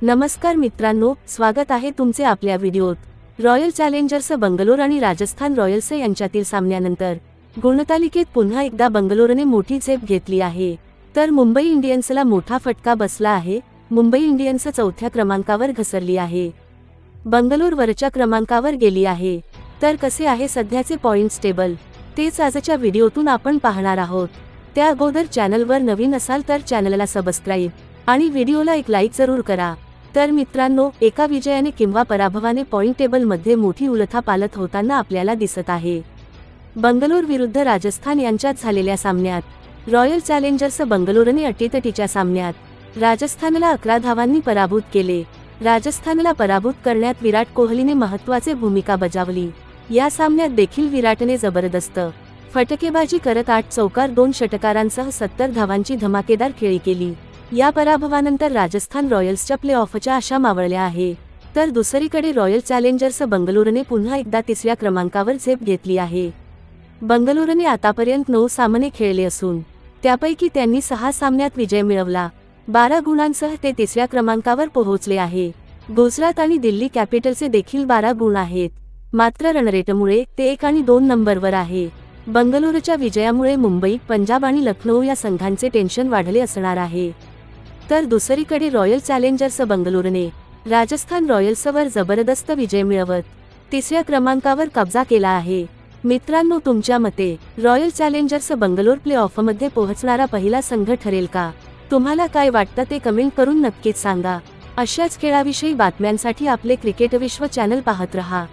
नमस्कार मित्रांनो, स्वागत आहे तुमचे आपल्या व्हिडिओत। रॉयल चॅलेंजर्स बंगलोर आणि राजस्थान रॉयल्स यांच्यातील सामन्यानंतर गुणतालिकेत पुन्हा एकदा बंगलोरने मोठी झेप घेतली आहे, तर मुंबई इंडियन्सला मोठा फटका बसला आहे। मुंबई इंडियन्स चौथ्या क्रमांकावर घसरली आहे, बंगलोर वरच्या क्रमांकावर गेली आहे। तर कसे आहे सध्याचे पॉइंट्स टेबल, तेच आजच्या व्हिडिओतून आपण पाहणार आहोत। त्या अगोदर चॅनलवर नवीन असाल तर चॅनलला सबस्क्राइब आणि व्हिडिओला एक लाईक जरूर करा। तर मित्रांनो, एका विजयाने किंवा पराभवाने पॉइंट टेबलमध्ये मोठी उलथापालथ होताना आपल्याला दिसत आहे। बंगलोर विरुद्ध राजस्थान यांच्यात झालेल्या सामन्यात रॉयल चॅलेंजर्स बंगलोरने अटीतटीच्या सामन्यात राजस्थानला 11 धावांनी पराभूत केले। राजस्थानला पराभूत करण्यात विराट कोहलीने महत्त्वाची भूमिका बजावली। या सामन्यात देखील विराटने जबरदस्त फटकेबाजी करत 8 चौकार 2 षटकारांसह 70 धावांची धमाकेदार खेळी केली। या पराभवानंतर राजस्थान रॉयल्सच्या प्ले-ऑफच्या आशा मावळल्या आहे, तर दुसरीकडे रॉयल चॅलेंजर्स बंगलोरने पुन्हा एकदा तिसऱ्या क्रमांकावर झेप घेतली आहे। बंगलोरने आतापर्यंत 9 सामने खेळले असून त्यापैकी त्यांनी 6 सामन्यात विजय मिळवला। 12 गुणांसह ते तिसऱ्या क्रमांकावर पोहोचले आहे। गुजरात आणि दिल्ली कॅपिटल्सचे देखील 12 गुण आहेत, मात्र रनरेटमुळे ते 1 आणि 2 नंबरवर आहे। बंगलोरच्या विजयामुळे मुंबई, पंजाब आणि लखनौ या संघांचे टेन्शन वाढले असणार आहे। तर दुसरीकडे रॉयल चॅलेंजर्स बंगलोरने राजस्थान रॉयल्सवर जबरदस्त विजय मिळवत तिसऱ्या क्रमांकावर कब्जा केला आहे। मित्रांनो, तुमच्या मते रॉयल चॅलेंजर्स बंगलोर प्ले-ऑफमध्ये पोहोचणारा पहिला संघ ठरेल का? तुम्हाला काय वाटतं ते कमेंट करून नक्कीच सांगा। अशाच खेळाविषयी बातम्यांसाठी आपले क्रिकेट विश्व चॅनल पाहत रहा।